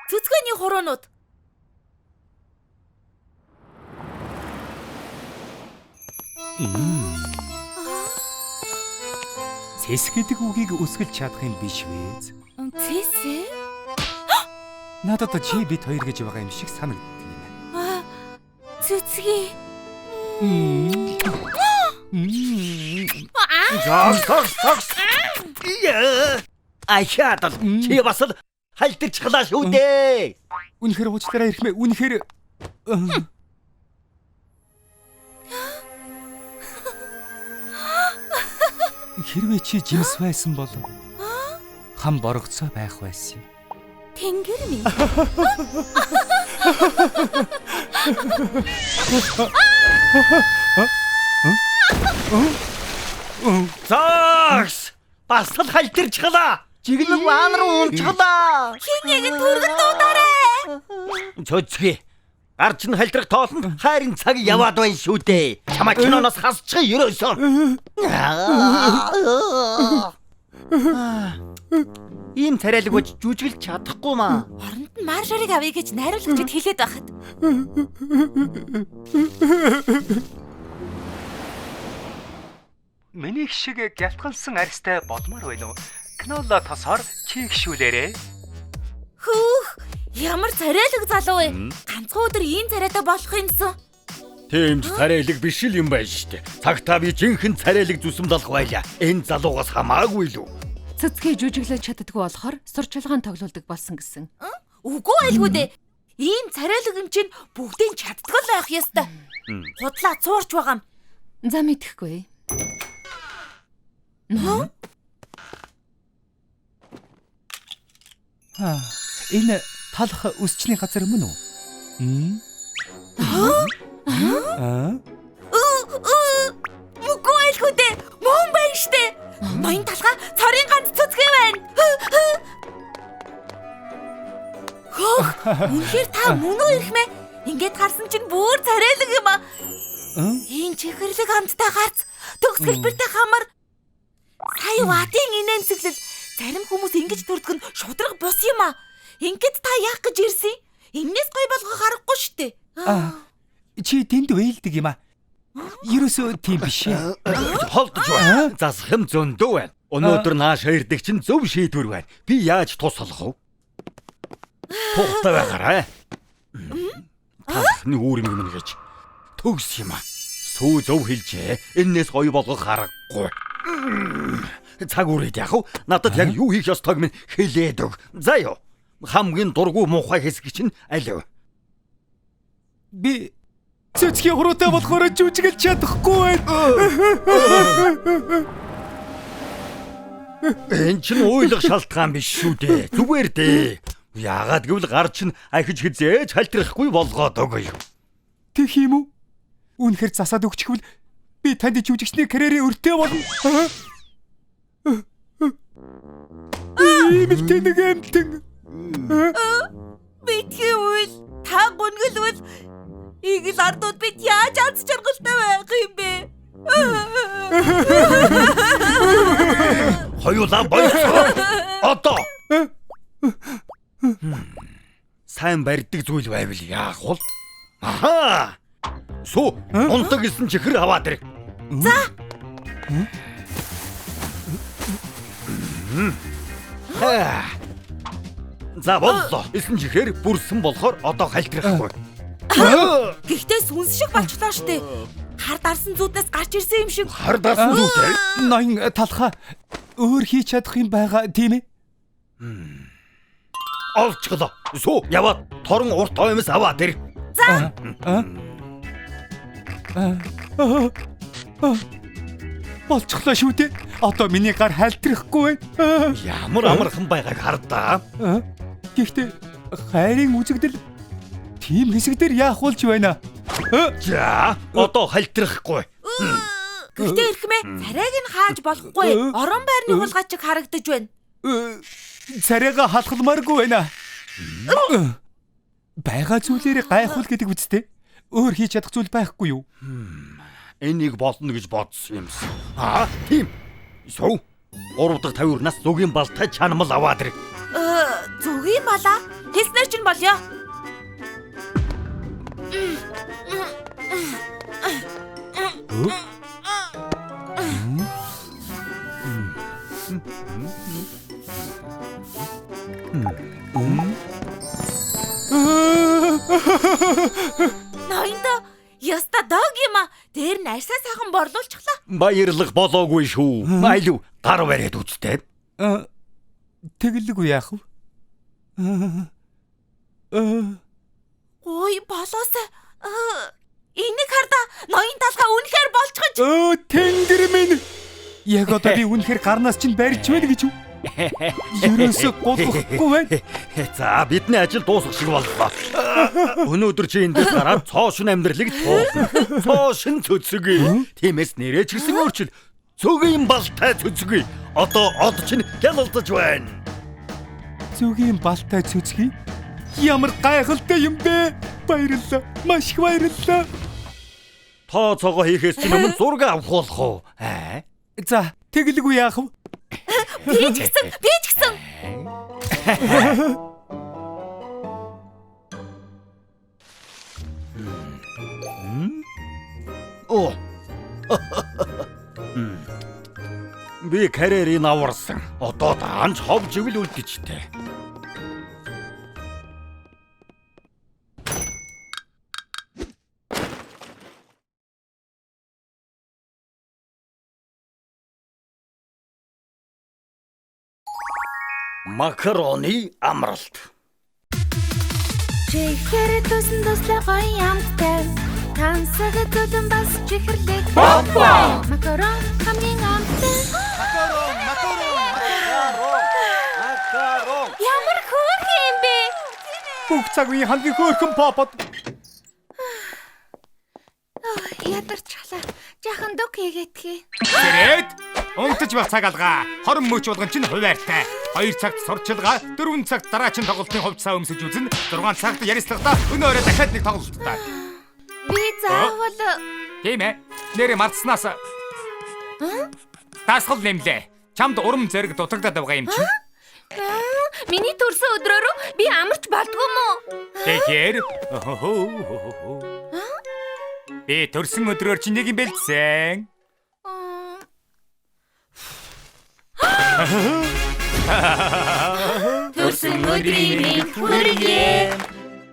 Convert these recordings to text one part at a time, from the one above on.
Цэцгээний хуруунууд. Цэс гэдэг үгийг өсгөж чадах юм биш вэ? Цэс? Надад чи бид хоёр гэж байгаа юм шиг санагддаг юм. Цэцгээ. Зогс. Ахаад чи бас л халтарчихлаа шүү дээ. Үнэхээр уучлаарай хэрхмээ. Үнэхээр хэрвээ чи жимс байсан бол хам боргоцоо байх байсан. Тэнгэр минь. Зогс. Бас л халтарчихлаа. Жиглэн ван руу унчихлаа. Хин яг түргэн дуудаарай. Цөцгий. Гарч нь халдрах тоолонд хайрын цаг яваад байна шүү дээ. Чамаа киноноос хасчих ерөөсөө. Ийм царайлаг бож жүжиглэж чадахгүй маа. Оронд нь маршарыг авъя гэж найруулагчид хэлээд байхад. Миний шиг гялтгансан арьстай болмоор байна уу? Киноло тосоор чи гişүүлээрэ. Хүүх, ямар царайлаг залуу вэ? Ганцхан өдөр ийм царайтай болох юмсан. Тийм ч царайлаг биш л юм байна шүү дээ. Цагтаа би жинхэнэ царайлаг зүсэм болох байлаа. Энэ залуугаас хамаагүй л үү? Цэцгээ жүжиглэж чаддаггүй болохоор сурчлагын тоглолдог болсон гэсэн. Үгүй байлгүй дээ. Ийм царайлаг юм чинь бүгдийн чаддгал байх ёстой. Худлаа цуурч байгаа юм. За мэдэхгүй. Энэ талах өсчний газар мөн үү? Үгүй байлгүй дээ. Мөн байна штэ. Ноён талхаа цорын ганц цэцгээ байна. Хөөх, үнэхээр та мөн үү ирхмээ? Ингээд харсан чинь бүр царайлаг юм аа. Ийм чихэрлэг хамттай гарц, төгс хэлбэртэй хамар. Сая ватын инээмсэглэл зарим хүмүүс ингэж төрдөг нь шудраг бус юм аа. Ингээд та яах гэж ирсэн? Энээс гоё болгох аргагүй штэ. Чи тэнд вээлдэг юм аа. Ерөөсөө тийм биш ээ. Холдож байна. Засах юм зөндөө байна. Өнөөдөр нааш хоёрдаг чинь зөв шийдвэр байна. Би яаж туслах вэ? Тухтай байгаарай. Таны үүр юм гэж төгс юм аа. Сүү зөв хэлжээ. Энээс гоё болгох аргагүй. Цаг үрээд яах вэ? Надад яг юу хийх ёстойг минь хэлээд өг. За ёо. Хамгийн дургүй муухай хэсэг чинь аль вэ? Би цэцгийн хуруутай болохоор жүжиглэж чадахгүй байна. Энэ чинь уйлах шалтгаан биш шүү дээ. Зүгээр дээ. Яагаад гэвэл гар чинь ахиж хизээж халтрахгүй болгоод өгөө. Тэг юм уу? Үнэхээр засаад өгчихвэл би танд жүжигчний карьерээ өртөө болно. Ийм л тэнэг амтэн. Битгий үйл та гүнгэлвэл игэл ардууд бид яаж аз жаргалтай байх юм бэ? Хоёулаа бойцоо. Одоо. Сайн барьдаг зүйл байвал яах вэ? Аха. Суу, унтаг гэсэн чихэр аваад ирэх. За. За боллоо. Эсэн чихэр бүрсэн болохоор одоо халтрахгүй. Гэхдээ сүнс шиг болчлаа штэ. Хар дарсан зүуднээс гарч ирсэн юм шиг. Хар дарсан зүйтэй. Ноён талхаа өөр хийж чадах юм байгаа тийм ээ? Олчглоо. Суу, яваад торон урт оймос аваад ирэх. За. Болчихлоо шүү дээ. Одоо миний гар хальтрахгүй байна. Ямар амархан байгааг хардаа. Гэхдээ хайрын үзэгдэл тийм хэсэг дээр яах болж байна? За, одоо халтрахгүй. Гэхдээ ирхмээ царайг нь хааж болохгүй. Орон байрны хулгай чиг харагдаж байна. Царайга халахмааргүй байна. Бага зүйлээр гайхуул гэдэг үстэй. Өөр хийж чадах зүйл байхгүй юу? Энийг болно гэж бодсон юмсан. Тийм. Суу. 3 дахь 50-наас зүгийн балтай чанамал аваад ирэх. Зүгийн балаа Хэлснээр чинь болё. Ноёндоо яста дог юм а. Дээр нь арьсаа сайхан борлуулчихлаа. Баярлах болоогүй шүү. Айлуу гар бариад үзтээ. Тэгэлгүй яах вэ? Ой болоосаа. Энийг хардаа ноён талхаа үнэхээр болчихж. Тэнгэр минь. Яг одоо би үнэхээр гарнаас чинь барьж байна гэж юу? Ерөөсө голохгүй байна. За бидний ажил дуусах шиг боллоо. Өнөөдөр чи эндээс гараад цоошин амьдралыг туулна. Цоошин цөцгий. Тиймээс нэрээ ч гэсэн өөрчил. Цөгийн балтай цөцгий. Одоо од чинь ялалтаж байна. Цөгийн балтай цөцгий. Ямар гайхалтай юм бэ? Баярлалаа. Маш их баярлалаа. Тоо цогоо хийхээс чинь өмнө зураг авах болох уу? За, тэгэлгүй яах вэ? Би ч гэсэн. Оо. Би карьерийг аварсан. Одоо даанч ховж ивэл үлдчихтэй. Макароны амралт. Чихэр тусан туслах гоё амттай. Тансаг төдөн бас чихэрлэг. Макарон хамгийн амттай. Макарон. Ямар хөөрхөн юм бэ? Бүх цаг үеийн хамгийн хөөрхөн попод. Ядарчлаа. Жахан дөг хийгээдхий. Сэрэд унтаж байх цаг алгаа. Хорон мөч болгон чинь хуваартай. 2 цагт сурчилгаа, 4 цагт дараачин тоглолтын хувцас өмсөж үзэн, 6 цагт ярилцлагатаа өнөө өрөө дахиад нэг тоглолттой. Би заавал Тийм ээ. Нэрээ мартснаас. Тасгал нэмлээ. Чамд урам зэрэг дутагдаад байгаа юм чинь. миний төрсөн өдрөөрөө би амарч болдгоо мó. Тэгэхээр би төрсөн өдрөөр чи нэг юм бэлдсэн. Төрсөн өдрийн хүргээ.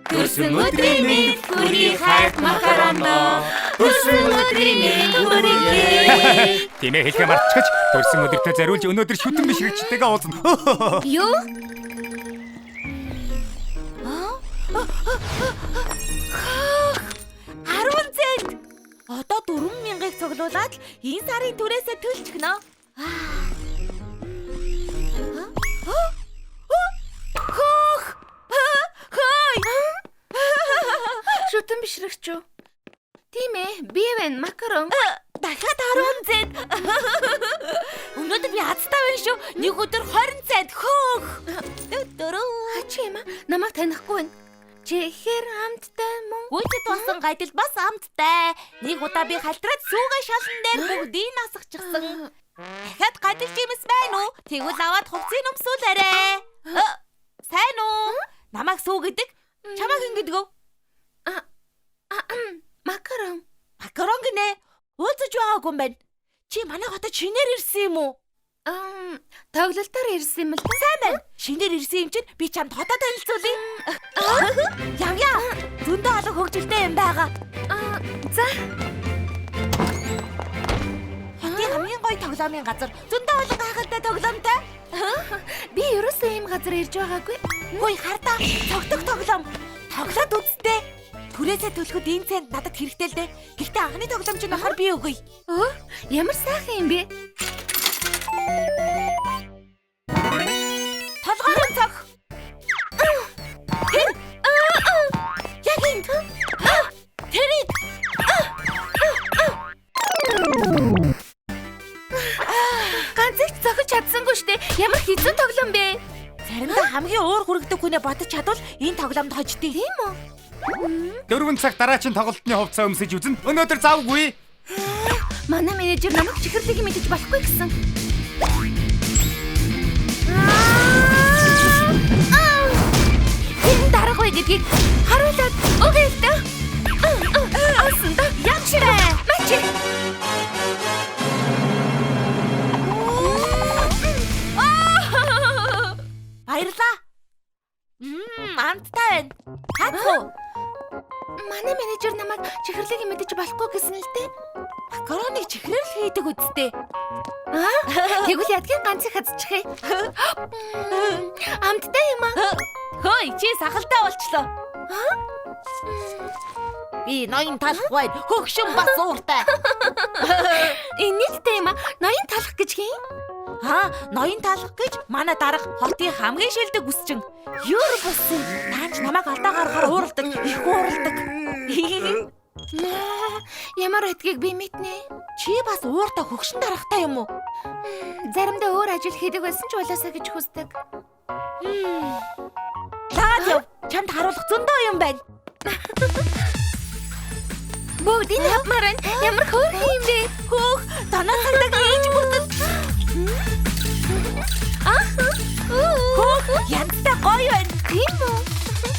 Төрсөн өдрийн хүрээ хайх макароно. Төрсөн өдрийн хүргээ. Тийм ээ хэлхэ мартчихж төрсөн өдөртөө зориулж өнөөдөр шүтэн бишрэгчтэйгээ уулзна. Юу? 10 цент. Одоо 4,000-ыг цуглуулад энэ сарын түрээсээ төлчихнө. Шүтэн бишрэгч юу? Тийм ээ, би байна макарон. Дахиад 10 цент. Өнөөдөр би азтай байна шүү. Нэг өдөр 20 цент. Чи юм аа? Намайг танихгүй байна. Чихэр амттай мөн. Гүйцэд болсон гайдал бас амттай. Нэг удаа би халтраад сүүгээ шалан дээр бүгдийг насгачихсан. Дахиад гайдал жимс байна уу? Тэгвэл аваад хувцсыг өмсүүлээрэй. Сайн уу? Намайг сүү гэдэг? Чамайг ингэдэг үү? Макарон. Макарон гинэ. Уулзаж байгаагүй юм байна. Чи манай хотод шинээр ирсэн юм уу? Тоглолтоор ирсэн юм л да. Сайн байна. Шинээр ирсэн юм чинь би чамд хотоо танилцуулъя. Явъя. Зөндөө олон хөгжилтэй юм байгаа. За. Хотын хамгийн гоё тоглоомын газар. Зөндөө олон гайхалтай тоглоомтой. Би ерөөсөө ийм газар ирж байгаагүй. Хөөе хардаа. Цогтөг тоглоом. Тоглоод үзтээ. Түрээсээ төлөхөд энэ цент надад хэрэгтэй л дээ. Гэхдээ анхны тоглоом чинь нөхөр би өгье. Ямар сайхан юм бэ? Толгойн цог. Яг энэ. Тэрийг. Ганц их зохиж чадсангүй штэ. Ямар хэцүү тоглоом бэ? Заримдаа хамгийн уур хүрэгдэг хүнээ бодож чадвал энэ тоглоомд хождгийг. Тийм үү? 4 цаг дараачин тоглолтны хувцас өмсөж үзэн. Өнөөдөр завгүй. Манай менежер намайг чихэрлэг мэдэж болохгүй гэсэн. гэдгийг харуулад өгөө л дээ. Асан да ягшраа. Мачи. Баярлаа. Амттай байна. Хатуу. Манай менежер намайг чихэрлэг мэдэж болохгүй гэсэн л дээ. Макароныг чихрэл хийдэг үсттэй. Тэгвэл ядгийн ганцыг хазчихъя. Амттай юм аа. Хөөе, чи сахалтай болчлоо. Би ноён талах бай. Хөгшин бас ууртай. Нийтдээ юм аа. Ноён талах гэж хин? Ноён талах гэж манай дарга хотын хамгийн шилдэг үсчин. Юур болсон. Таач намайг алдаа гаргахаар ууралдаг. Их ууралдаг. Ямар эдгийг би мэднэ. Чи бас ууртай хөгшин дарахтай юм уу? Заримдаа өөр ажил хийдэг байсан ч болоосаа гэж хүсдэг. Лаад чамд харуулах зөндөө юм байна. Бүгдийг хапмаар байна. Ямар хөөрхөн юм бэ? Хөөх, танаа цагдаг ээж бүрдэл. Хөөх, янзтай гоё байна. Тийм үү?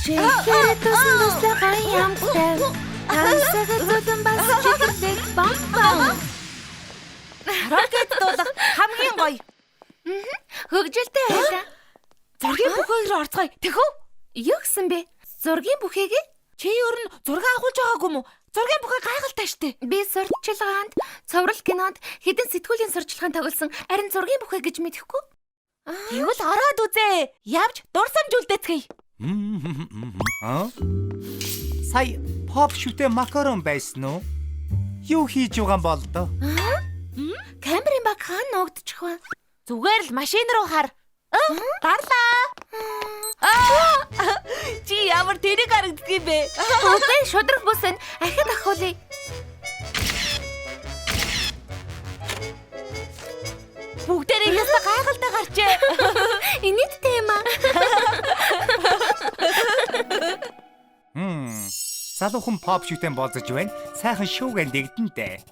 Чихэр тусан гоё юмтай. Тансаг зодон бас чихэрлэг бамбам. Рокет дуулах хамгийн гоё. Хөгжилтэй байлаа. Зургийн бүхийг рүү орцгоё. Тэхүү? Юу гэсэн бэ? Зургийн бүхийг? Чи өөр нь зураг агуулж байгаагүй мүү? Зургийн бүхий гайхалтай штэ. Би сурталчилгаанд, цоврал кинонд хэдэн сэтгүүлийн сурчлагын тоглосон. Харин зургийн бүхий гэж мэдэхгүй. Тэгвэл ороод үзээ. Явж дурсамж үлдээцгээе. Сая pop шүтээ макарон байсан уу? Юу хийж байгаа юм бол доо? Камерын баг хаан нуугдчих ба. Зүгээр л машин руу хар. Гарлаа. Чи ямар тэрэг харагддаг юм бэ? Үгүй шудраг бус байна. Ахид ахуулъя. Бүгдээрээ яста гайхалтай гарчээ. Инээдтэй юм аа. Залуухан pop шүтэн болзож байна. Сайхан шууган дэгдэнтэй.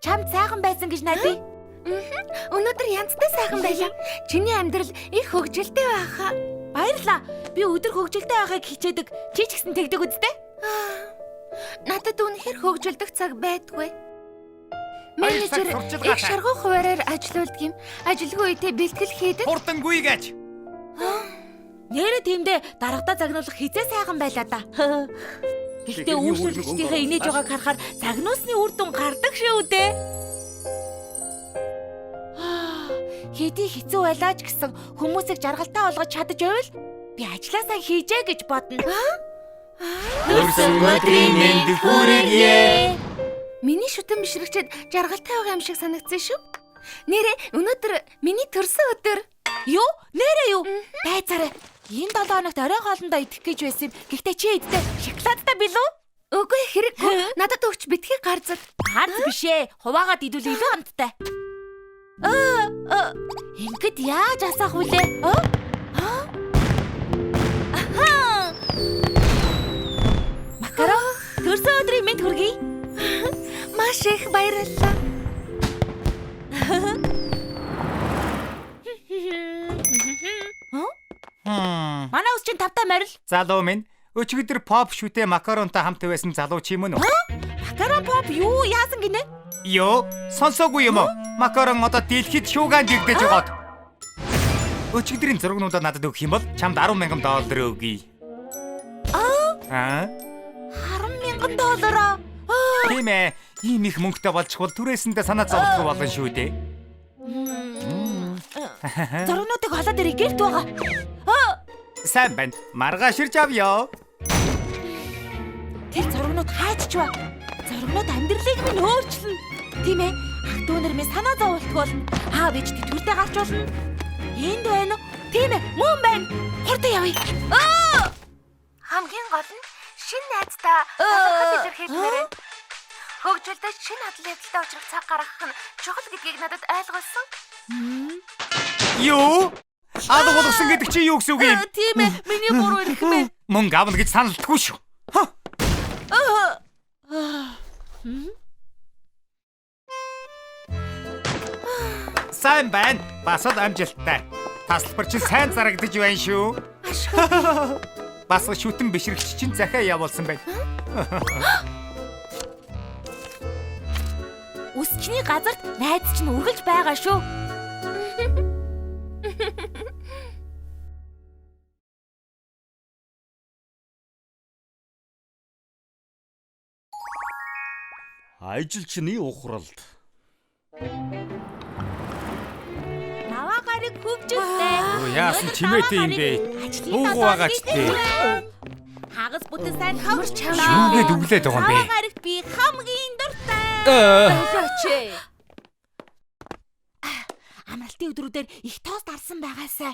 Чамд сайхан байсан гэж найдаа. Өнөөдөр янзтай сайхан байлаа. Чиний амьдрал их хөгжилтэй байхаа. Баярлаа. Би өдөр хөгжилтэй байхыг хичээдэг. Чи ч гэсэн тэгдэг үстэй. Надад үнэхээр хөгжилдөх цаг байдгүй. Менежер их шаргуу хуваараар ажилуулдаг юм. Ажилгүй үедээ бэлтгэл хийдэг. Хурдангүй гэж. Нэрэ тиймдээ дарагдаа загнуулах хизээ сайхан байлаа да. Гэхдээ үйлчлэгчдийнхээ инээж байгааг харахаар загнуусны үр дүн гардаг шүү дээ. Хэдий хэцүү байлаа ч гэсэн хүмүүсийг жаргалтай болгож чадаж байвал би ажилласаа хийжээ гэж бодно. Хөрсөн өдрийн мэнд хүргэе. Миний шүтэн бишрэгчэд жаргалтай байгаа юм шиг санагдсан шүү. Нэрэ өнөөдөр миний төрсөн өдөр. Юу? Нэрэ юу? Байцаараа. Энэ 7 хоногт орой хоолндоо идэх гэж байсан юм. Гэхдээ чи идтээ шоколадтай билүү? Үгүй хэрэггүй. Надад өгч битгий гарцад. Гарц бишээ. Хуваагаад идвэл илүү амттай. Ингээд яаж асаах вүлээ? Макарон, төрсөн өдрийн мэнд хүргэе. Маш их баярлалаа. Манай ус чинь тавтай морил. Залуу минь өчигдөр pop шүтээ макаронтой хамт байсан залуу чи мөн үү? Макарон pop юу яасан гинэ? Йоо, сонсоогүй юм уу? Макарон одоо дэлхийд шуугаан дэгдэж байгаад. Өчигдрийн зургнуудаа надад өгөх юм бол чамд $10,000 өгье. $10,000. Тийм ээ. Ийм их мөнгөтэй болчихвол түрээсэндээ санаа зовлохгүй болно шүү дээ. Зургнуудыг холоод ирэх гэрт байгаа. Сайн байна. Маргааширч авъя. Тэр зургнууд хайчч ба. Зургнууд амьдралыг минь өөрчилнө. Тийм ээ. Ах дүүнэр минь санаа зовлтгүй болно. Аав ээж тэтгэвртэй гарч болно. Энд байна уу? Тийм ээ. Мөн байна. Хурдан явъя. Хамгийн гол нь шинэ найздаа талархал илэрхийлмээр байна. Хөгжилдөө шинэ хадлын явдалтай уулзах цаг гаргах нь чухал гэдгийг надад ойлгуулсан. Юу? Алга болгосон гэдэг чи юу гэсэн үг юм? Тийм ээ. Миний буруу ирэх мэ. Мөнгө авна гэж саналтгүй шүү. Сайн байна. Бас л амжилттай. Тасалбар чинь сайн зарагдаж байна шүү. Бас шүтэн бишрэгч чинь захиа явуулсан байна. Үсчний газарт найз чинь үргэлж байгаа шүү. Ажилчны ухралд. Наваа гарыг хөвжөлтэй. Яасан чимээтэй юм бэ? Уугу байгаач тээ. Хагас бүтэн сайн хамарч Юугээд өглээд байгаа юм бэ? Наваа гарагт би хамгийн дуртай. Болооч. Амралтын өдрүүдээр их тоос дарсан байгаасаа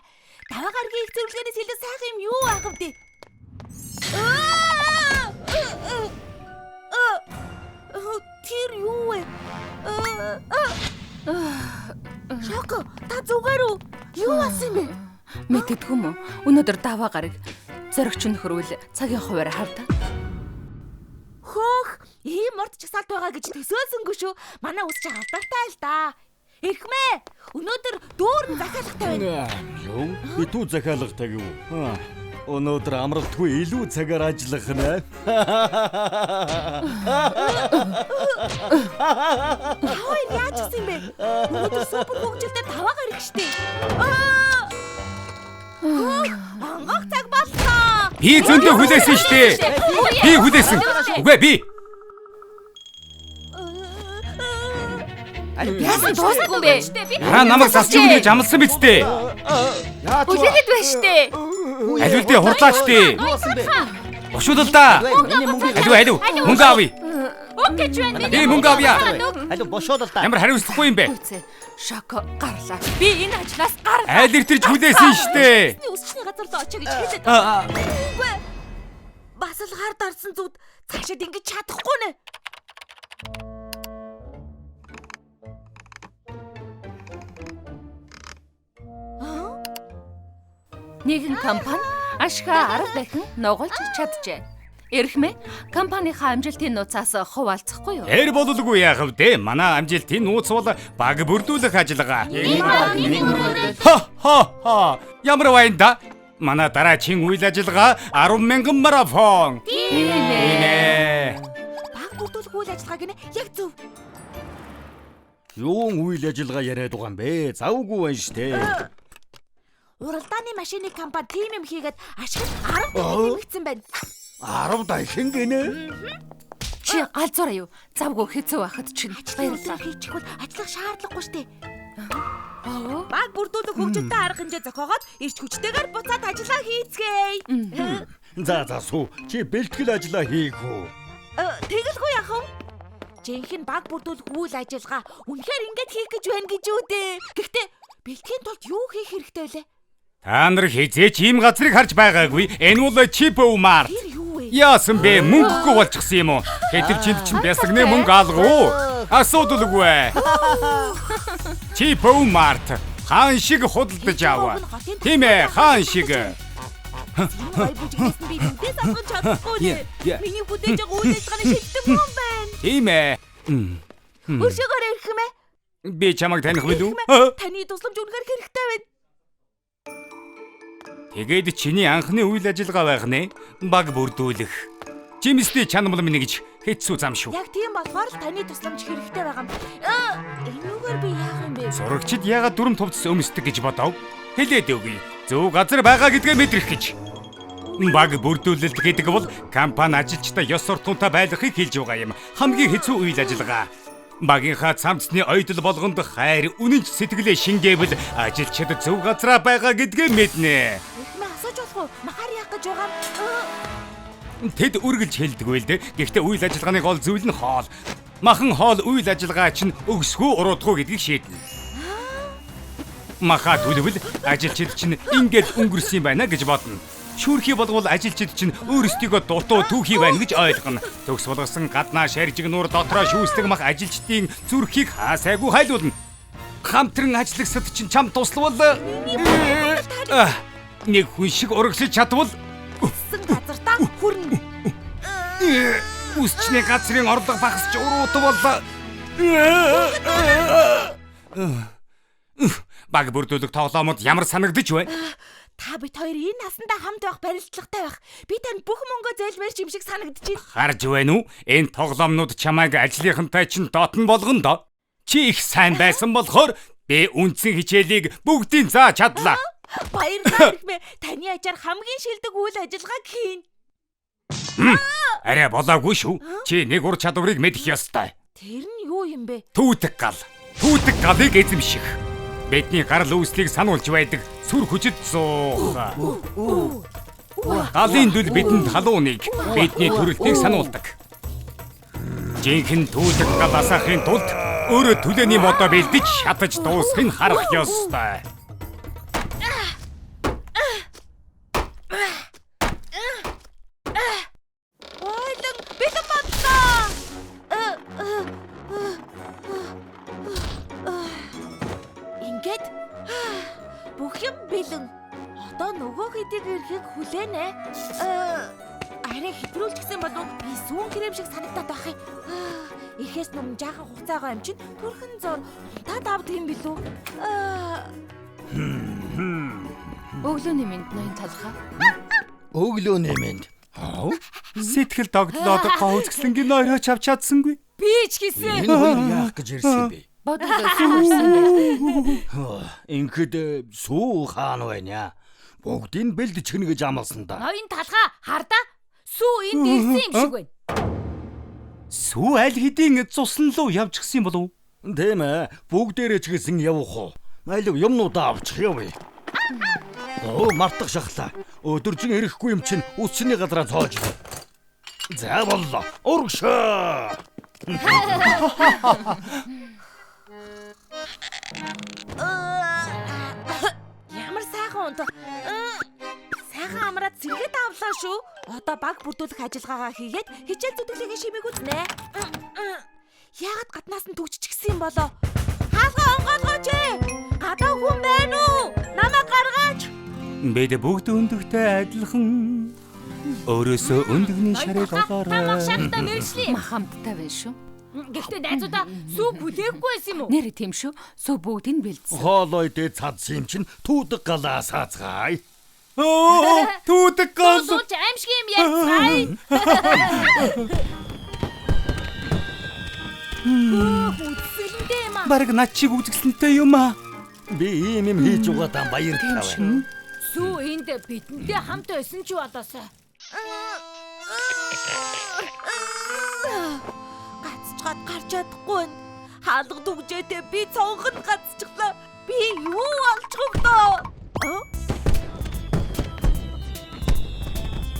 даваа гаргийн их зөвлөгөөнөөс илүү сайхан юм юу байх вэ? Тэр юу вэ? Шоко, та зүгээр үү? Юу болсон бэ? Мэддэггүй юм уу? Өнөөдөр даваа гараг зоригч нөхөрвөл цагийн хуваар хавда. Хөөх, ийм морд чагсаалт байгаа гэж төсөөлсөнгүй шүү. Манай үс чи алдартай л да. Эхмээ, өнөөдөр дүүрэн захиалгатай байна. Юу? Битүү захиалгатай гэв. Өнөөдөр амралтгүй илүү цагаар ажиллах нэ. Хөөе, яаж гэсэн бэ? Өнөөдөр супер хөгжилтэй даваа гараг штэ. Ангах цаг боллоо. Би зөндөө хүлээсэн шүү дээ. Би хүлээсэн. Үгүй би. Яасан дуусахгүй юм бэ? Дараа намайг засч өгнө гэж амласан биз дээ. Үлээгээд байна штэ. Алив дээ хурдлаач дээ. Ушуудал да. Алив мөнгө авъя. Окей ч байна. Би мөнгө авъя. Аль бошоодол та. Ямар хариуцлахгүй юм бэ? Шоко гарлаа. Би энэ ажлаас гарлаа. Айл иртэрч хүлээсэн шүү дээ. Үсчний газар л очоо гэж хэлээд байгаа. Үгүй. Бас л гар дарсан зүуд цаашаад ингэж чадахгүй нэ. Нэгэн компани ашгаа 10 дахин нугалж чаджээ. Эрхмээ компанийнхаа амжилтын нууцаас хуваалцахгүй юу? Тэр бололгүй яах вэ? Манай амжилтын нууц бол баг бүрдүүлэх ажиллагаа. Ха. Ямар вайнда? Манай дараагийн үйл ажиллагаа 10,000 марафон. Тийм ээ. Баг бүрдүүлэх үйл ажиллагаа гинэ яг зөв. Юун үйл ажиллагаа яриад байгаа юм бэ? Завгүй байна штэ. Уралдааны машины компани тим юм хийгээд ашиг 10 дахин нэмэгдсэн байна. 10 дахин гинэ. Чи галзуураа юу? Завгүй хэцүү байхад чинь Баярлалаа хийчих бол ажиллах шаардлагагүй штэ. Баг бүрдүүлэх хөгжилтэй арга хэмжээ зохиогоод ирч хүчтэйгээр буцаад ажиллаа хийцгээе. За суу. Чи бэлтгэл ажиллаа хийх үү? Тэгэлгүй яах вэ? Жинхэнэ баг бүрдүүлэх үйл ажиллагаа үнэхээр ингэж хийх гэж байна гэж үү дээ. Гэхдээ бэлтгэхийн тулд юу хийх хэрэгтэй вэ? Та нар хизээч ийм газрыг харж байгаагүй. Энэ бол Чипомарт. Тэр юу вэ? Яасан бэ? Мөнгөгүй болчихсон юм уу? Хэдв чинд чинь бясагны мөнгө алгуу. Асуудалгүй. Чипомарт. Хаан шиг худалдаж аваа. Тийм ээ, хаан шиг. Ой бүжигнээс нь би нүдээс авах чадахгүй нэ. Миний бүдээж байгаа үйл ажиллагааны шилдэг юм байна. Тийм ээ. Өршөөгөр ирэх юм ээ. Би чамайг таних билүү? Таны тусламж үнэхээр хэрэгтэй байна. Тэгээд чиний анхны үйл ажиллагаа байх нэ? Баг бүрдүүлэх. Жимстэй чанамал минь гэж хэцүү зам шүү. Яг тийм болохоор л таны тусламж хэрэгтэй байгаа юм. Энүүгээр би яах юм бэ? Сурагчид яагаад дүрм товцос өмсдөг гэж бодов? Хэлээд өгье. Зөв газар байгаа гэдгээ мэдрэх гэж. Баг бүрдүүлэлт гэдэг бол компани ажилчдаа ёс суртахуунтай байлгахыг хэлж байгаа юм. Хамгийн хэцүү үйл ажиллагаа. Багийнхаа цамцны ойдол болгонд хайр үнэнч сэтгэлээ шингээвэл ажилчид зөв газараа байгаа гэдгээ мэднэ. Эхмээ асууж болох уу? Махаар яах гэж байгаа юм? Тэд үргэлж хэлдэггүй л дээ. Гэхдээ үйл ажиллагааны гол зүйл нь хоол. Махан хоол үйл ажиллагаа чинь өгсгөө уруудгүй гэдгийг шийднэ. Маха төлөвл ажилчид чинь ингээд өнгөрсөн байна гэж бодно. Шүүрхий болгол ажилчид чинь өөрсдийгөө дутуу түүхий байна гэж ойлгоно. Төгс болгосон гаднаа шаржиг нуур дотроо шүүслэг мах ажилчдын зүрхийг хаасайгүй хайлуулна. Хамтран ажиллагсад чинь чам туславал нэг хүн шиг урагшиж чадвал Газартаа хүрнэ. үсчний газрын орлого багасч уруутвал баг бүрдүүлэх тоглоомод ямар санагдаж вэ? Та бид хоёр энэ насандаа хамт байх барилдлагатай байх. Би тань бүх мөнгөө зээлмээрч юм шиг санагдчихэв. Харж байна уу? Энэ тоглоомнууд чамайг ажлынхантай чинь дотн болгоно доо. Чи их сайн байсан болохоор би үндсэн хичээлийг бүгдийг зааж чадлаа. Баярлалаа эрхмээ. Таны ачаар хамгийн шилдэг үйл ажиллагааг хийн. Арай болоогүй шүү. Чи нэг ур чадварыг мэдэх ёстой. Тэр нь юу юм бэ? Түүдэг гал. Түүдэг галыг эзэмших. Бидний гарал үүслийг сануулж байдаг сүр хүчит зуух. Галын дүл бидэнд халууныг, бидний төрөлтийг сануулдаг. Жинхэнэ түүдэг гал асаахын тулд өөрөө төлөөний модоо бэлдэж шатаж дуусхыг харах ёстой. Ойлон бэлэн бодлоо. Ингээд бүх юм бэлэн. Одоо нөгөө хэдийг ирэхийг хүлээнэ. Арай хэтрүүлчихсэн болов би сүүн крэм шиг санагдаад байх юм. Ихэс нүм жаахан хугацаагаа юм чинь төрхөн зур та давд юм билүү? Өглөөний мэнд ноён талхаа. Өглөөний мэнд. Сэтгэл догтлоод гоцгслэнгийн нойроо авч чадсангүй. Би ч гэсэн. Энэ хоёр яах гэж ирсэн бэ? Бодлогосон бэ. Ингээд сүү хаан байна. Бүгдийг бэлдэж гэнэ гэж амласан да. Ноён талхаа хардаа. Сүү энд ирсэн юм шиг байна. Сүү аль хэдийн цусан руу явж гисэн болов? Тийм ээ. Бүгдээрээ ч гэсэн явах уу. Алив юмнуудаа авчих явъя. Мартах шахлаа. Өдөржин ирэхгүй юм чинь үсний газараа цоож. За боллоо. Урагшаа. Ямар сайхан унт. Сайхан амраад зэрэгэд авлаа шүү. Одоо баг бүрдүүлэх ажиллагаагаа хийгээд хичээл зүтгэлээ шимээг үзнэ. Яагаад гаднаас нь төгжчихсэн юм болоо? Хаалга онгоолгооч ээ. Гадаа хүн байна уу? Намайг гаргаач. Бид бүгд өндөгтэй адилхан. Өөрөөсөө өндөгний шарыг олоорой. Шахта мэржли. Махамттай байна шүү. Гэхдээ найзуудаа сүү бүлээхгүй байсан юм уу? Нэр тийм шүү. Сүү бүгдийг бэлдсэн. Хоолой дээд цадсан юм чинь түүдэг галаа саацгаая. Түүдэг гал. Сууч аимшиг юм ярьцгаая. Үсэлэнтэй юм аа. Бараг над чиг үзэсгэлэнтэй юм аа. Би ийм юм хийж угаадаа баяртай байна. Сүү энд бидэнтэй хамт байсан ч болоосоо. Гацчгаад гарч чадахгүй байна. Хаалга дүгжээтэй би цонхон гацчихлаа. Би юу олчих вэ?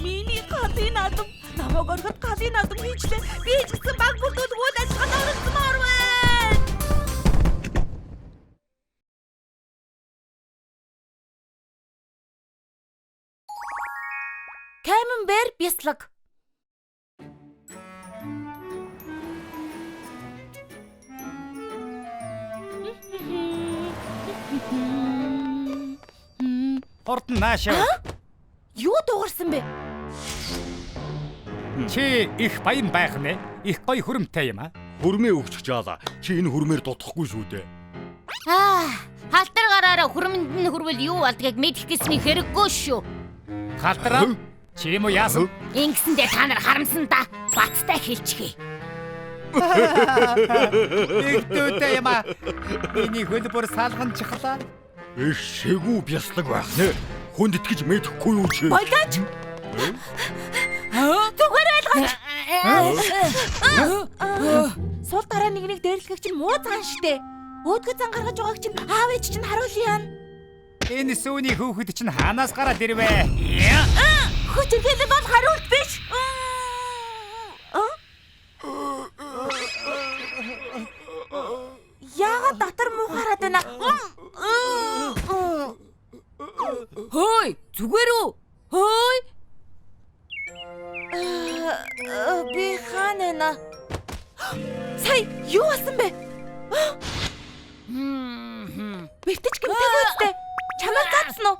Миний галын надам намайг ороход галын надам хийчлээ. Би ч гэсэн баг бүрдүүлэх үйл ажиллагаанд оролцмоор байна. Каменбер бяцлаг. Хурд наашаа. Юу дуурсан бэ? Чи их баян байх нэ. Их гоё хүрэмтэй юм аа. Хүрмээ өгч чаала. Чи энэ хүрмээр дутахгүй шүү дээ. Халтар гараараа хүрмэнд нь хүрвэл юу болдгийг мэдэх гэсний хэрэггүй шүү. Халтраа. Чи юм уу яасан? Ингэсэндээ та нар харамсан да. Баттай хэлчихье. Игдүүтэй юм аа. Миний хөлбөр салган чихлаа. Их шигүү бяцлаг байх нэ. Хүнд итгэж мэдэхгүй юу чи? Болгооч. Зүгээр байлгаач. Сул дараа нэг дээрлэхийг чинь муу цаан штэ. Өөдгөө зан гаргаж байгааг чинь аав ээж чинь харуулъя. Энэ сүүний хөөхд чинь хаанаас гараад ирвэ? Хүч иргэлэг бол хариулт биш. Яагаад дотор муу хараад байна? Хөөй, зүгээр үү? Хөөй. Би хаана? Сая юу болсон бэ? Битэж гэмтээгүй үстэй. Чамайг гацсан уу?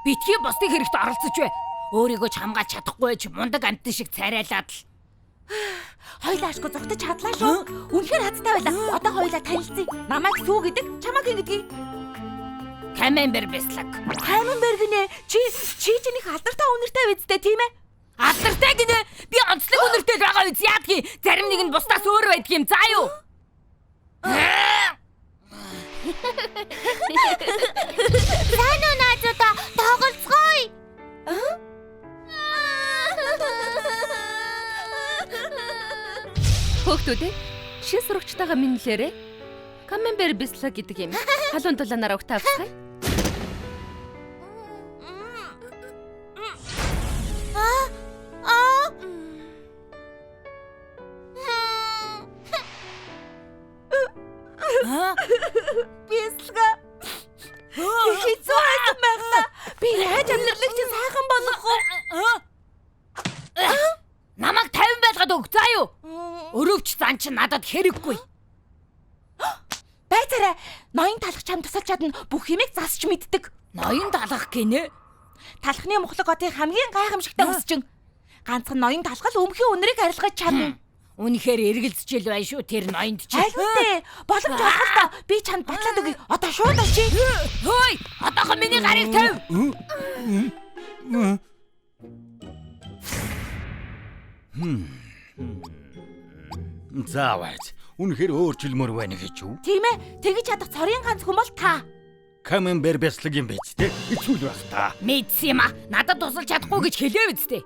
Битгий босдыг хэрэгт оролцож бай. Өөрийгөө ч хамгаалж чадахгүй ч мундаг амтэн шиг царайлаад л. Хоёлаа ашгүй зогтож чадлаа шүү. Үнэхээр хацтай байлаа. Одоо хоёлаа танилцъя. Намайг сүү гэдэг, чамайг ин гэдгийг. Каменбер бяслаг. Каменберг нэ чи чиний алдартай үнэртэй бидтэй тийм ээ? Алдартай гинэ. Би онцлог үнэртэй байгаа үз яадгийн. Зарим нэг нь бусдаас өөр байдаг юм. За юу? Сайн уу наадаа тоглоцгоё. Хүүхдүүд шин сурагчтайгаа минлээрээ Каменбер бяслаг гэдэг юм. Халуун дулаанаар өгтавцгаая. Бясалга. Хизээсэн байна. Би яаж амьдралыг чи сайхан болгох вэ? Намайг 50 байлгаад өг. За юу? Өрөвч зан чи надад хэрэггүй. Байцаарай. Ноён талах чам тусалж чадна. Бүх юмыг засч мэддэг. Ноён талах гинэ. Талхны мухлаг одын хамгийн гайхамшигтай өсчин. Ганцхан ноён талхал өмхийн үнэрийг арилгаж чадна. Үнэхээр эргэлзчихэл байна шүү тэр ноёнд чи. Айлгүй. Боломж олох та. Би чанд батлаад өгье. Одоо шууд очие. Хөөй, одоохон миний гарыг тавь. Заавал үнэхээр өөрчлөмөр байна гэж юу? Тийм ээ. Тэгж чадах цорын ганц хүн бол та. Каменбер бяслаг юм байж тээ. Хэцүү байх та. Мэдсэн юм а. Надад тусалж чадахгүй гэж хэлээ биз дээ.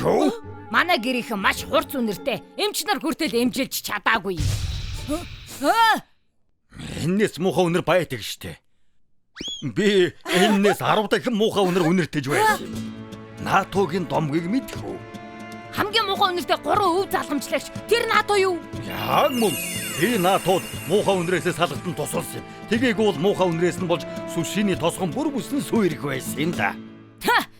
Юу? Манай гэрийнхэн маш хурц үнэртэй. Эмч нар хүртэл эмжилж чадаагүй. Энэс муухай үнэр байдаг штэ. Би энэс 10 дахин муухай үнэртэйж байсан. НАТОгийн домгийг мэдэх үү? Хамгийн муухай үнэртэй 3 өв залгамжлагч. Тэр НАТО юу? Яг мөн. Би НАТОд муухай үнрээсээ салгалтан тусалсан юм. Тэгээгүй бол муухай үнрээс нь болж сүшиний тосгон бүр бүсэн сүйрэх байсан юм да.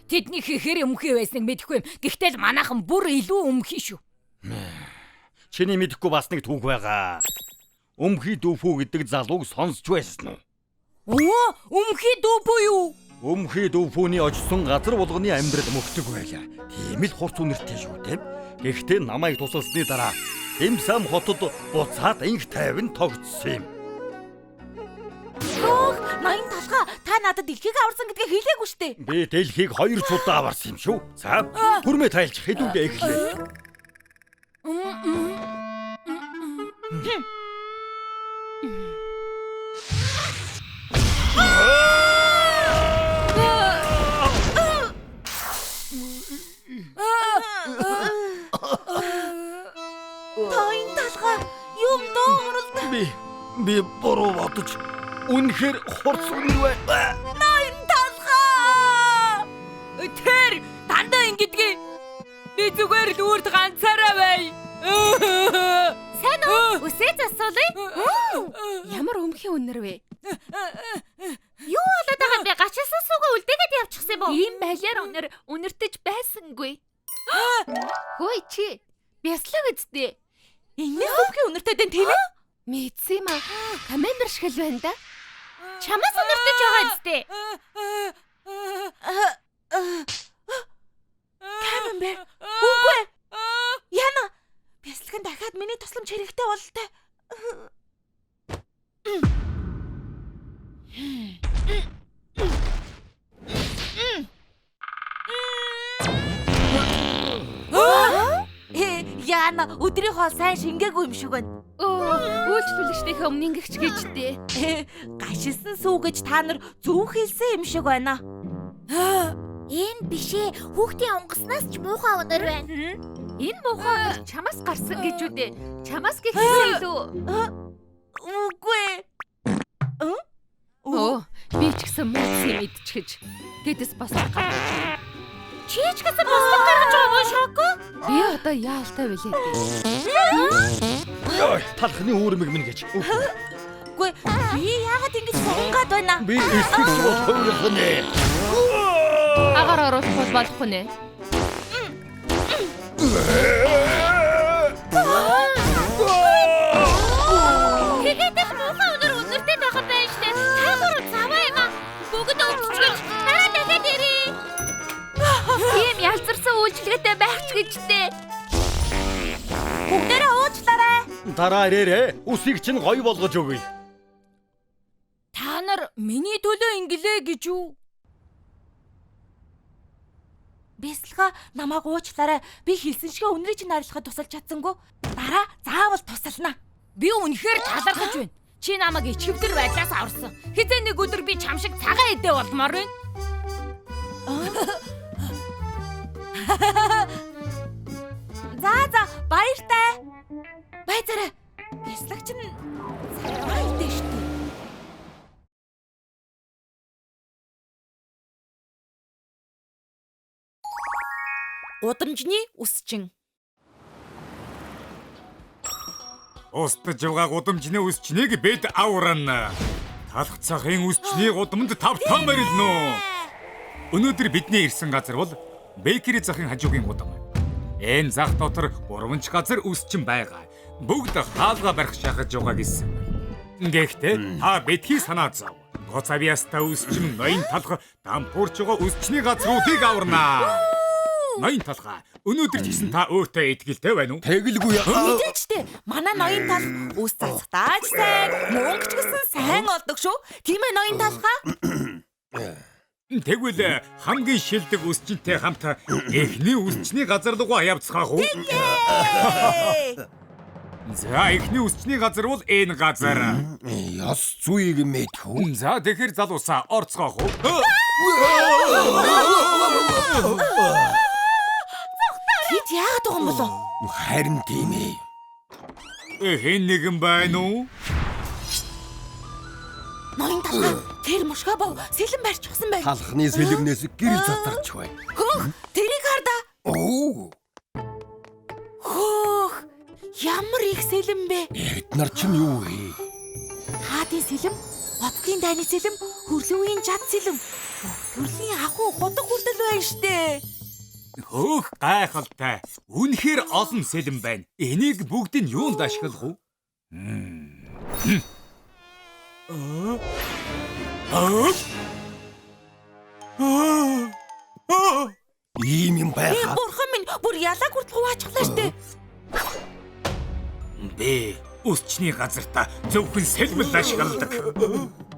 Тэдний хэхэр өмхий байсныг мэдэхгүй юм. Гэхдээ л манайхан бүр илүү өмхий шүү. Чиний мэдэхгүй бас нэг түүх байгаа. Өмхий дүүфүү гэдэг залууг сонсч байсан уу? Өмхий дүүфүү юу? Өмхий дүүфүүний очсон газар болгоны амьдрал мөхдөг байлаа. Тийм л хурц үнэртэй шүү дээ. Гэхдээ намайг тусалсны дараа Эмсам хотод буцаад инх тайван тогтсон юм. Ноён талхаа та надад дэлхийг аварсан гэдгээ хэлээгүй штэ. Би дэлхийг 2 удаа аварсан юм шүү. За, хүрмээ тайлж хэдүүгээ эхлэе. Ноён талхаа юм доорол. Би буруу бодож үнэхээр хурц үнэр бай. Ноён талхаа. Тэр дандаа ингэдгээ. Би зүгээр л үрд ганцаараа бай. Сайн уу? Үсээ засуулъя. Ямар өмхий үнэр вэ? Юу болоод байгаа юм бэ? Гачаасан суугаа үлдээгээд явчихсан юм уу? Ийм байлаар үнэртэж байсангүй. Хөөе чи. Бяслаг үсттэй. Инээс өмхийн үнэртэй дээ тийм ээ? Мэдсэн юм а. Каменбер шиг л байна да. Чамаас үнэртэй ч байгаа үстэй. Каменбер. Үгүй. Яна. Бясалган дахиад миний тусламж хэрэгтэй бололтой. Яна, өдрийн хоол сайн шингээгүй юм шиг байна. Үйлчлүүлэгчдийнхээ өмнө ингэгч гэжтэй. Гашилсан сүү гэж та нар зөв хэлсэн юм шиг байна. Энэ бишээ хүүхдийн онгоцноос ч муухай өнөр байна. Энэ муухай өнөр чамаас гарсан гэж үдээ. Чамаас гэхээс илүү. Үгүй. Би ч гэсэн мэдсэн мэдчихэж. Тэдэс бас гаргаж. Чи ч гэсэн бас гаргаж байгаа юм шоко? Би одоо яалтай билээ дээ. Яа, талхны үүрмэг минь гэж. Үгүй, би яагаад ингэж сунгаад байна? Би эсгэж болох юм нэ. Агаар оруулах болохгүй нэ. Тэгээд л муухай өнөртэй байгаа байж тээ. Та гурав заваа юм аа. Бүгд өвчгөж. Дараа дахиад ирээ. Тийм ялцарсан үйлчлэгээтэй байх ч гэжтэй. Бүгдээрээ уучлаарай. Дараа ирээрээ. Үсийг чинь гоё болгож өгье. Та нар Миний төлөө инглээ гэж юу? Бэслэха намайг уучлаарай. Би хэлсэн шигэ өнрийг чинь арилгахад тусалж чадсангүй. Дараа заавал тусална. Би үнэхээр талархаж байна. Чи намайг ичгэвдэр байдлаас аварсан. Хизээ нэг өдөр би чам шиг цагаан идэ болмоор байна. За баяртай. Баяртай. Бэслэгч нь цагаан идэ шүү дээ. Удамжны үсчин. Устж явгааг удамжны үсчнийг бед аврана. Талх цагын үсчний удамд тавтан барилно. Өнөөдөр бидний ирсэн газар бол Бэкери захын хажуугийн удам. Энэ зах дотор 3 газар үсчин байгаа. Бүгд хаалга барих шахаж байгаа гэсэн. Гэхдээ та битгий санаа зов. Гоцавьяста үсчин ноён талх дампуурч байгаа үсчний газруудыг аварна. Ноён талха өнөөдөр ч гэсэн та өөртөө итгэлтэй байна уу? Тэгэлгүй яа. Мэдээчтэй. Манай ноён тал үс засахтаач сайн, мөнгөч гэсэн сайн олдог шүү. Тийм ээ ноён талхаа. Тэгвэл хамгийн шилдэг үсчинтэй хамт эхний үсчний газар руугаа явцгаах уу? За эхний үсчний газар бол энэ газар. Яс зүйг мэдхүү. За тэгэхээр залуусаа орцгоох уу? Тэд яагаад байгаа юм болов? Харин тийм ээ. Хэн нэгэн байна уу? Ноён талхаа тэр мушгаа бов сэлэн барьчихсан байна. Талхны сэлэмнээс гэрэл задарч байна. Хөөх, тэрийг хардаа. Оо. Хөөх, ямар их сэлэн бэ? Эднэр чинь юу вэ? Хаадын сэлэм, отгийн дайны сэлэм, хөрлөвийн жад сэлэм. Төрлийн ахуй годог хүрдэл байна штэ. Хөөх гайхалтай. Үнэхээр олон сэлэн байна. Энийг бүгдийг юунд ашиглах вэ? Ийм юм байхаа. Бурхан минь бүр ялаг хүртэл хуваачглаа штэ. Би үсчний газартаа зөвхөн сэлмэл ашигладаг.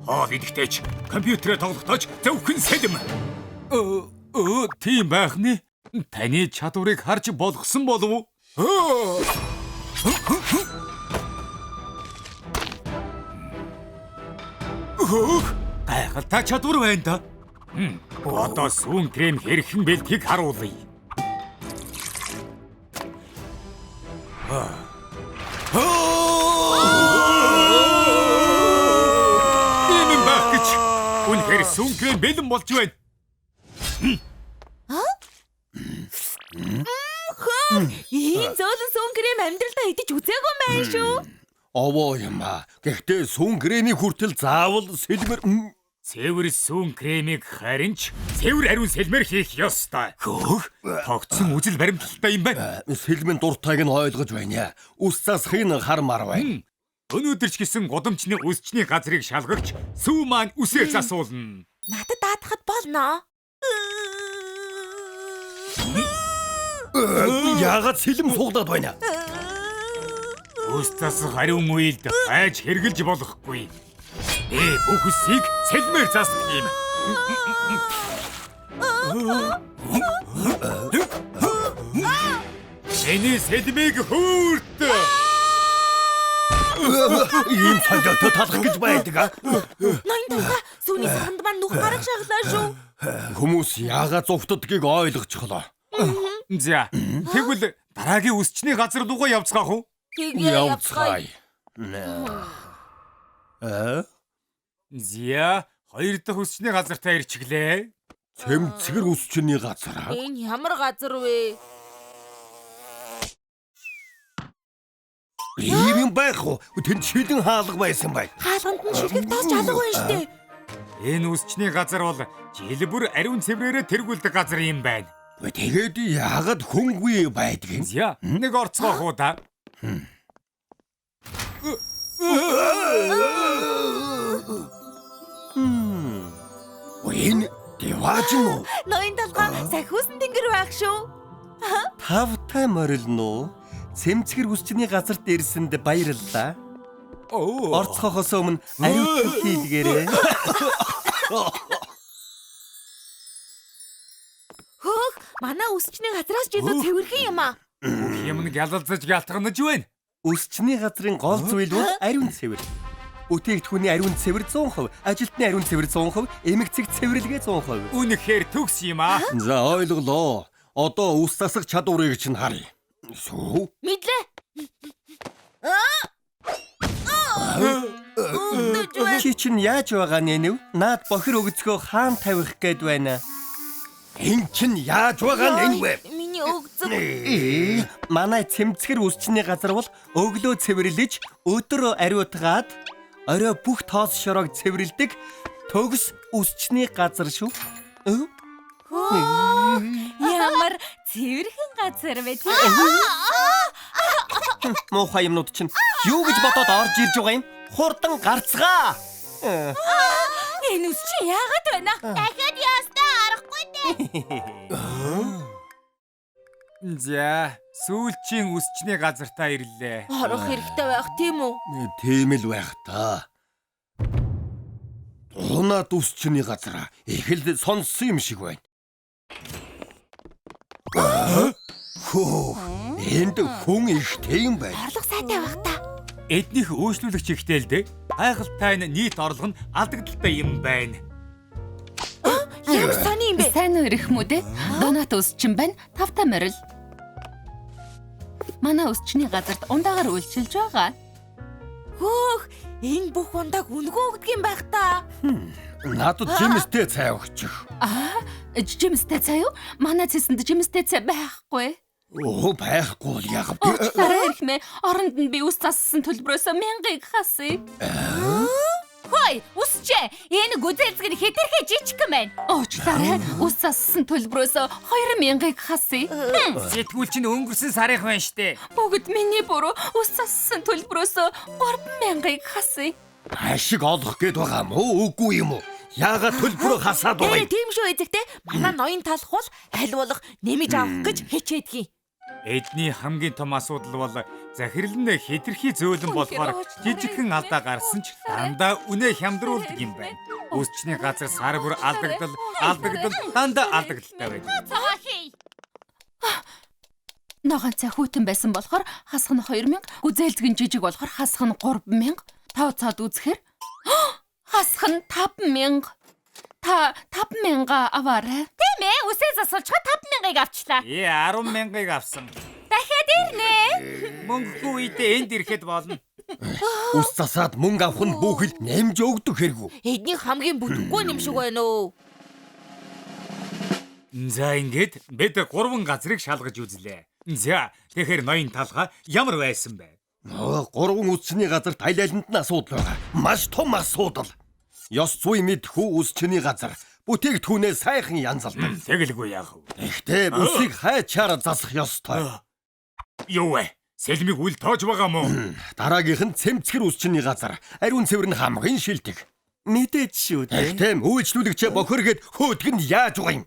Хоол идэхтэйч, компьютерээ тоглохдооч зөвхөн сэлэм. Тийм байх нэ. Таны чадварыг харж болгосон болов уу? Гайхалтай чадвар байна да. Одоо сүүн крем хэрхэн бэлтгийг харуулъя. Энэ байх гэж үнэхээр сүүн крем бэлэн болж байна. Ийм зөөлөн сүүн крем амьдралдаа идэж үзээгүй байх шүү. Овоо юм аа. Гэхдээ сүүн кремийн хүртэл заавал сэлмэр Цэвэр сүүн кремийг харин ч цэвэр ариун сэлмэр хийх ёстой. Хөөх, тогтсон үзэл баримталтай юм байна. сэлмэн дуртайг нь ойлгож байна. Үс засахын хар мар байна. Өнөөдөр ч гэсэн гудамжны үсчний газрыг шалгагч сүү маань үсээ засуулна. Надад даатахад болно. Яагаад сэлэм суугаад байна? Үс засах ариун үйлд айж хэрглэж болохгүй. Бүх үсийг сэлмээр засдаг юм. Эний сэлмийг хүрт. Ийм цаягтай талах гэж байдаг а? Ноён талхаа сүүний санд маань нүх гарах шаглаа шүү. Хүмүүс яагаад зовтдгийг ойлгочихлоо. За, тэгвэл дараагийн үсчний газар руугаа явцгаах уу? Явцгаая. Зя, хоёр дахь үсчний газартаа ирчихлээ. Цэмцгэр үсчний газар. Энэ ямар газар вэ? Ийм юм байх уу? Тэнд шилэн хаалга байсан бай. Хаалганд нь ширхэг тааж алга байна штэ. Энэ үсчний газар бол жилбэр ариун цэврээрээ тэргүүлдэг газар юм байна. Тэгээд яагаад хөнггүй байдаг юм? Зя, нэг орцгоох уу та? Энэ дэвааж нь уу? Ноён талхаа сахиусан тэнгэр байх шүү. Тавтай морилно. Цэмцгэр үсчний газарт ирсэнд баярлалаа. Орцохоос өмнө ариутгал хийлгээрэй. Хөөх, манай үсчний газраас ч илүү цэвэрхэн юм аа. Юм гялалзаж гялтганаж байна. Үсчний газрын гол зүйл бол ариун цэвэр. Бүтээгдэхүүний ариун цэвэр 100%, ажилтны ариун цэвэр 100%, эмэг цэг цэвэрлэгээ 100%. Үнэхээр төгс юм аа. За ойлголоо. Одоо ус засах чадварыг чинь харъя. Сүү. Мэдлээ. Чи чинь яаж байгаа нэнэв? Наад бохир өгцгөө хаан тавих гээд байна. Энд чинь яаж байгаа нэнвэ? Миний өгцөг. Манай цэмцгэр үсчний газар бол өглөө цэвэрлэж, өдөр ариутгаад, орой бүх тоос шороог цэвэрлдэг төгс үсчний газар шүү. Ямар цэвэрхэн газар вэ тий? Муухай юмнууд чинь юу гэж бодоод орж ирж байгаа юм? Хурдан гарцгаа. Энэ үс чи яагаад байна? Дахиад ястаа арахгүй дээ. За, сүүлчийн үсчний газартаа ирлээ. Орох хэрэгтэй байх тийм үү? Тийм л байх та. Унаад үсчний газар их л сонссон юм шиг байна. Хөө, энд хүн ихтэй юм байна. Орлого сайтай байх та. Эднийх өөрчлөлөгч ихтэй л дээ. Гайхалтай нийт орлого нь алдагдaltaй юм байна. Ямар сони юм бэ? Сайн уу ирэх мүү дээ? Донат үсчин байна. Тавтай морил. Манай үсчний газарт ундаагаар үйлчилж байгаа. Хөөх, энэ бүх ундааг үнгөө өгдөг юм байх та. Надад жимстэй цай өгчих. Жимстэй цай юу? Манай цэсэнд жимстэй цай байхгүй. Оо байхгүй л яг. Уучлаарай ирхмээ. Оронд нь би ус зассан төлбөрөөс 1000-ыг хасъя. Хөөе, үсчээ. Энэ гүзэлцэг нь хэтэрхий жижиг юм байна. Уучлаарай. Ус зассан төлбөрөөс 2000-ыг хасъя. Сэтгүүл чинь өнгөрсөн сарын байна штэ. Бүгд миний буруу. Ус зассан төлбөрөөс 3000-ыг хасъя. Ашиг олох гээд байгаа мó үгүй юм уу? Яагаад төлбөрөө хасаад байгаа юм? Тийм шүү эзэгтэй. Манай ноён талах бол аль болох нэмэж авах гэж хичээдгий. Эдний хамгийн том асуудал бол захирал нь хэтэрхий зөөлөн болохоор жижигхэн алдаа гарсан ч дандаа үнэ хямдруулдаг юм байна. Үсчний газар сар бүр алдагдал, дандаа алдагдaltaй байна. Цаа хий. Ногоон цай хүйтэн байсан болохоор хасах нь 2000, гүзээлзгэн жижиг болохоор хасах нь 3000. Тав цаад үзэхээр хасах нь 5000. Та 5000 аваарай. Тийм ээ, үсээ засуулчаа 5000-ыг авчлаа. 100000-ыг авсан. Дахиад ирнэ. Мөнгөгүй үедээ энд ирэхэд болно. Ус засаад мөнгө авах нь бүхэл нэмж өгдөг хэрэггүй. Эдний хамгийн бүтэхгүй юм шиг байна уу? За ингээд бид 3 газрыг шалгаж үзлээ. За, тэгэхээр ноён талхаа ямар байсан бэ? Гурван үсчний газар тайлайланд нь асуудал байгаа. Маш том асуудал. Ёс зүй мэдхүү үсчний газар бүтээгдэхүүнээ сайхан янзалдаг. Тэгэлгүй яах вэ? Гэхдээ үсийг хайчаар засах ёстой. Юу вэ? Сэлмиг үл тоож байгаа мó? Дараагийнх нь цэмцгэр үсчний газар ариун цэвэр нь хамгийн шилдэг. Мэдээч шүү дээ. Тийм үйлчлүүлэгчээ бохиргээд хөөдөг нь яаж байгаа юм?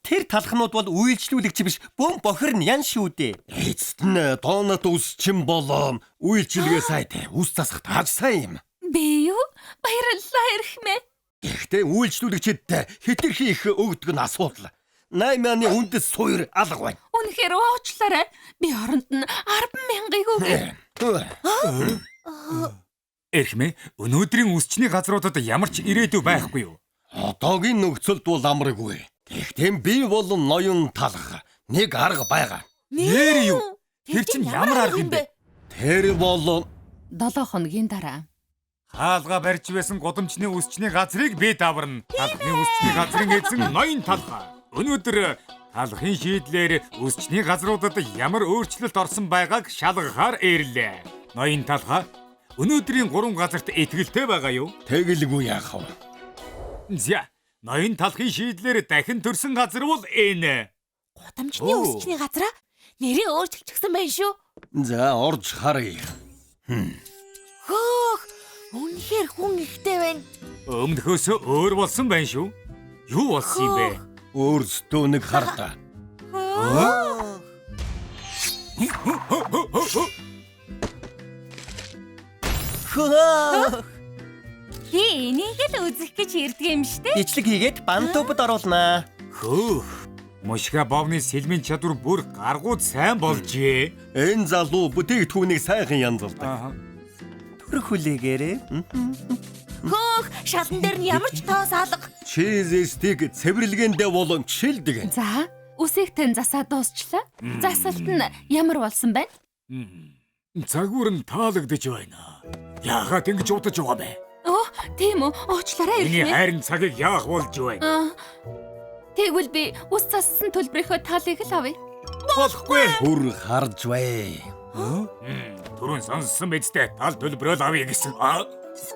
Тэр талхнууд бол үйлчлүүлэгч биш, бөм бохир нь ян шүү дээ. Эцэст нь донот үсчин болоо үйлчлэгээ сайтай үс засах тааж сайн юм. Би юу? Баярлалаа ирхмээ. Гэхдээ үйлчлүүлэгчдэд хэтэрхий их өгдөг нь асуудал. 8000-ны үндэс суур алга байна. Үнэхээр уучлаарай. Би оронд нь 100000-ыг өгье. Эрхмээ, өнөөдрийн үсчний газруудад ямар ч ирээдүй байхгүй юу? Одоогийн нөхцөлд бол амаргүй. Гэхдээ би болон ноён талах нэг арга байгаа. Нэр юу? Тэр чинь ямар арга юм бэ? Тэр бол 7 хоногийн дараа. Хаалга барьж байсан гудамжны үсчний газрыг би даварна. Талхны үсчний газрын эзэн ноён талхаа. Өнөөдөр талхын шийдлээр үсчний газруудад ямар өөрчлөлт орсон байгааг шалгахаар ирлээ. Ноён талхаа, өнөөдрийн 3 газарт итгэлтэй байгаа юу? тэгэлгүй яах вэ? За, ноён талхын шийдлээр дахин төрсөн газар бол энэ. Гудамжны үсчний газраа нэрээ өөрчилчихсэн байх шүү. За орж харъя. Хөөх, үнэхээр хүн ихтэй байна. Өмнөхөөс өөр болсон байна шүү. Юу болсон юм бэ? Өөрсдөө нэг хардаа. Хөө. Би энийг л үзэх гэж ирдэг юм штэ. Бичлэг хийгээд бантубд оруулнаа. Хөөх. Мушга бовны сэлмийн чадвар бүр гаргууд сайн болжээ. Энэ залуу бүтээгдэхүүнийг сайхан янзалдаг. Төрөх хүлээгээрээ. Хөөх, шалан дээр нь ямар ч тоос алга. Чиз стик цэвэрлэгээндээ болон шилдэг. За, үсийг тань засаа дуусчлаа. Засалт нь ямар болсон байна? Цагуур нь таалагдж байна. Яагаад ингэж удаж байгаа бэ? Оо, тийм үү. Уучлаарай Миний ирхнэ. хайрын цагийг яах болж байна? Тэгвэл би ус зассан төлбөрийнхөө талыг л авъя. Болохгүй. Бүр харж бай. Түрүүн сонссон мэдтэй тал төлбөрөөл авъя гэсэн.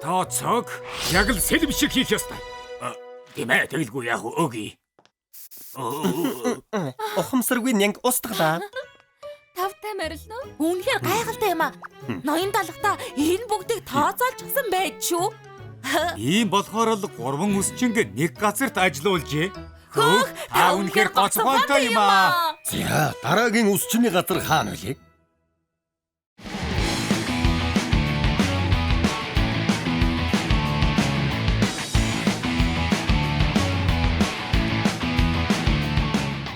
Тооцоог яг л сэлэм шиг хийх ёстой. Тийм ээ, тэгэлгүй яах вэ? Өгье. Ухамсаргүй нянг устглаа. Тавтай морилно. Үнэхээр гайхалтай юм аа. Ноён далахта энэ бүгдийг тооцоолчихсан байж шүү. Ийм болохоор л 3 өсчинг нэг газарт ажиллаулжээ. Хөөх, та үнэхээр гоцгонтой юм аа. За, дараагийн үсчний газар хаана вэ?